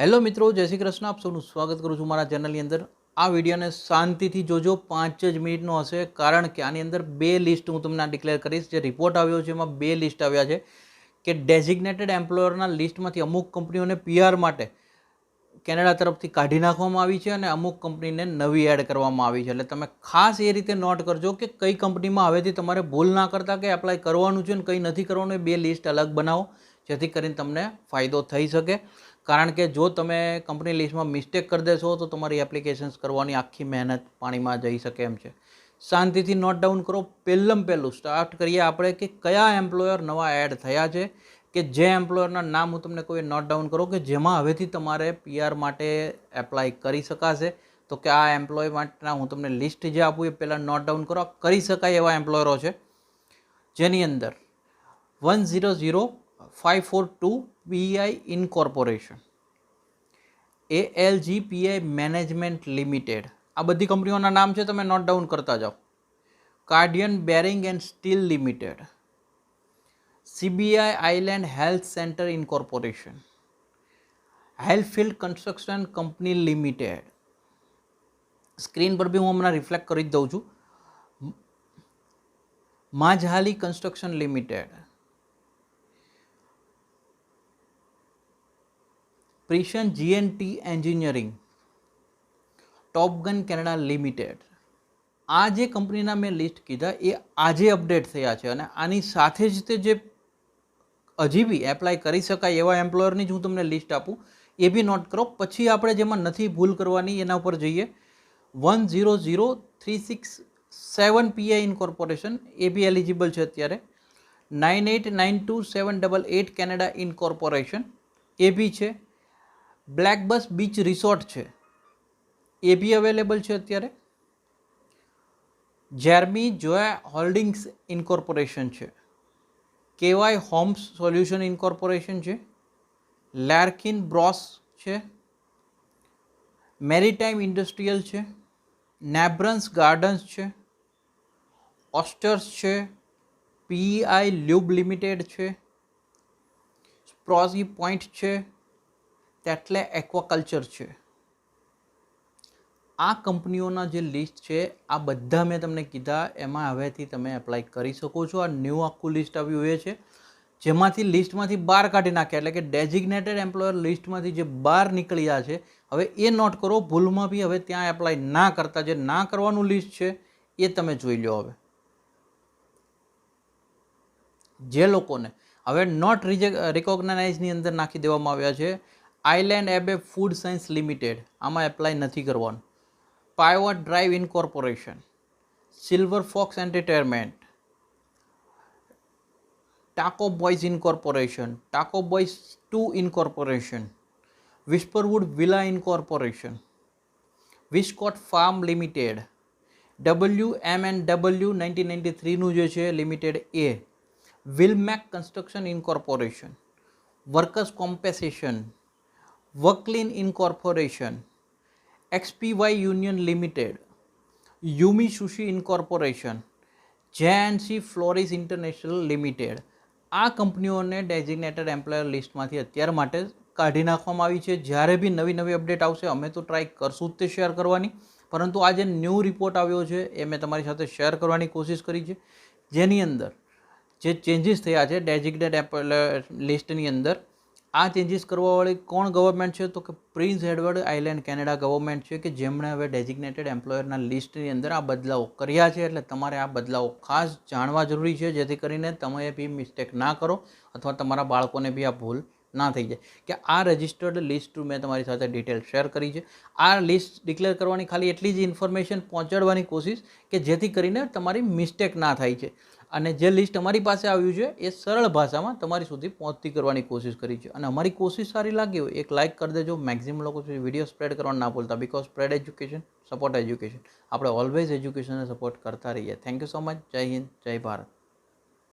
Hello મિત્રો, જય શ્રી કૃષ્ણ. આપ સૌનું સ્વાગત કરું છું મારા ચેનલની અંદર. આ વિડીયોને શાંતિથી જોજો, 5 જ મિનિટનો હશે, કારણ કે આની અંદર બે લિસ્ટ હું તમને ડિક્લેર કરીશ. જે રિપોર્ટ આવ્યો છે એમાં બે લિસ્ટ આવ્યા છે કે ડેઝિગ્નેટેડ એમ્પ્લોયરના લિસ્ટમાંથી અમુક કંપનીઓને પીઆર માટે કેનેડા તરફથી કાઢી નાખવામાં આવી છે અને અમુક કંપનીને નવી એડ કરવામાં આવી છે. એટલે તમે ખાસ એ રીતે નોટ કરજો કે કઈ કંપનીમાં હવેથી તમારે ભૂલ ના કરતા કે એપ્લાય કરવાનું છે અને કંઈ નથી કરવાનું, એ બે લિસ્ટ અલગ બનાવો જેથી કરીને તમને ફાયદો થઈ શકે. કારણ કે જો તમે કંપની લિસ્ટમાં મિસ્ટેક કરી દેશો તો તમારી એપ્લિકેશન્સ કરવાની આખી મહેનત પાણીમાં જઈ શકે એમ છે. શાંતિથી નોટ ડાઉન કરો. પહેલું સ્ટાર્ટ કરીએ આપણે કે કયા એમ્પ્લોયર નવા એડ થયા છે, કે જે એમ્પ્લોયરના નામ હું તમને કોઈ નોટ ડાઉન કરો કે જેમાં હવેથી તમારે પીઆર માટે એપ્લાય કરી શકાશે. તો કે આ એમ્પ્લોય માટેના હું તમને લિસ્ટ જે આપું એ પહેલાં નોટ ડાઉન કરો. કરી શકાય એવા એમ્પ્લોયરો છે જેની અંદર 100542 પીઆઈ ઇનકોર્પોરેશન, ALGPI મેનેજમેન્ટ લિમિટેડ, આ બધી કંપનીઓના નામ છે, તમે નોટ ડાઉન કરતા જાઓ. Cardian Bearing and Steel Limited, CBI Island Health Centre Incorporation, Helfield Construction Company Limited. Screen પર બી હું હમણાં રિફ્લેક્ટ કરી જ દઉં છું. Mazhali Construction Limited, Precision GNT Engineering, Topgun Canada Limited. આ જે કંપનીના મેં લિસ્ટ કીધા એ આજે અપડેટ થયા છે અને આની સાથે જ તે જે હજી બી એપ્લાય કરી શકાય એવા એમ્પ્લોયરની જ હું તમને લિસ્ટ આપું, એ બી નોટ કરો. પછી આપણે જેમાં નથી ભૂલ કરવાની એના ઉપર જઈએ. 100367 પીઆઈ ઇનકોર્પોરેશન, એ બી એલિજિબલ છે અત્યારે. 9892788 કેનેડા ઇનકોર્પોરેશન, એ બી છે. બ્લેક બસ બીચ રિસોર્ટ છે, એ બી અવેલેબલ છે અત્યારે. જેર્મી જોયા હોલ્ડિંગ્સ ઇનકોર્પોરેશન છે, KY હોમ્સ સોલ્યુશન ઇનકોર્પોરેશન છે, લેર્કિન બ્રોસ છે, મેરીટાઈમ ઇન્ડસ્ટ્રીયલ છે, નેબ્રન્સ ગાર્ડન્સ છે, ઓસ્ટર્સ છે, PEI લ્યુબ લિમિટેડ છે, સ્પ્રોઝી પોઈન્ટ છે, ટેટલે એક્વાકલ્ચર છે. આ કંપનીઓના જે લિસ્ટ છે આ બધા મેં તમને કીધા, એમાં હવેથી તમે એપ્લાય કરી શકો છો. આ ન્યૂ આખું લિસ્ટ આવ્યું એ છે જેમાંથી લિસ્ટમાંથી બહાર કાઢી નાખ્યા, એટલે કે ડેઝિગ્નેટેડ એમ્પ્લોયર લિસ્ટમાંથી જે બહાર નીકળ્યા છે હવે એ નોટ કરો. ભૂલમાં બી હવે ત્યાં એપ્લાય ના કરતા, જે ના કરવાનું લિસ્ટ છે એ તમે જોઈ લો. હવે જે લોકોને હવે નોટ રિકોગ્નાઇઝની અંદર નાખી દેવામાં આવ્યા છે, Island Abbey Food Science Limited, આમાં એપ્લાય નથી કરવાનું. Pivot Drive Incorporation, Silver Fox Entertainment, Taco Boys Incorporation, Taco Boys 2 Incorporation, Whisperwood Villa Incorporation, Wiscot Farm Limited, WMNW 1993નું જે છે લિમિટેડ એ, Wilmac Construction Incorporation, Workers Compensation, Worklin Incorporation, XPY Union Limited, Yumi Sushi Incorporation, JNC Floris International Limited. આ કંપનીઓને designated employer લિસ્ટમાંથી અત્યાર માટે કાઢી નાખવામાં આવી છે. જ્યારે બી નવી અપડેટ આવશે અમે તો ટ્રાય કરશું જ તે શેર કરવાની, પરંતુ આ જે ન્યૂ રિપોર્ટ આવ્યો છે એ મેં તમારી સાથે શેર કરવાની કોશિશ કરી છે, જેની અંદર જે ચેન્જીસ થયા છે ડેઝિગ્નેટેડ એમ્પ્લોયર લિસ્ટની અંદર. આ ચેન્જીસ કરવાવાળી કોણ ગવર્મેન્ટ છે? તો કે prince Edward island Canada government છે, કે જેમણે હવે ડેઝિગ્નેટેડ એમ્પ્લોયરના લિસ્ટની અંદર આ બદલાવો કર્યા છે. એટલે તમારે આ બદલાવો ખાસ જાણવા જરૂરી છે જેથી કરીને તમે બી મિસ્ટેક ના કરો અથવા તમારા બાળકોને બી આ ભૂલ ના થઈ જાય. કે આ રજિસ્ટર્ડ લિસ્ટ મેં તમારી સાથે ડિટેલ શેર કરી છે. આ લિસ્ટ ડિક્લેર કરવાની ખાલી એટલી જ ઇન્ફોર્મેશન પહોંચાડવાની કોશિશ કે જેથી કરીને તમારી મિસ્ટેક ના થાય છે. અને જે લિસ્ટ અમારી પાસે આવ્યું છે એ સરળ ભાષામાં તમારી સુધી પહોંચતી કરવાની કોશિશ કરી છે. અને અમારી કોશિશ સારી લાગી હોય એક લાઇક કરી દેજો. મેક્સિમમ લોકો સુધી વિડીયો સ્પ્રેડ કરવાનું ના ભૂલતા, because spread education, support education. આપણે ઓલવેઝ એજ્યુકેશનને સપોર્ટ કરતા રહીએ. Thank you so much. જય હિન્દ, જય ભારત.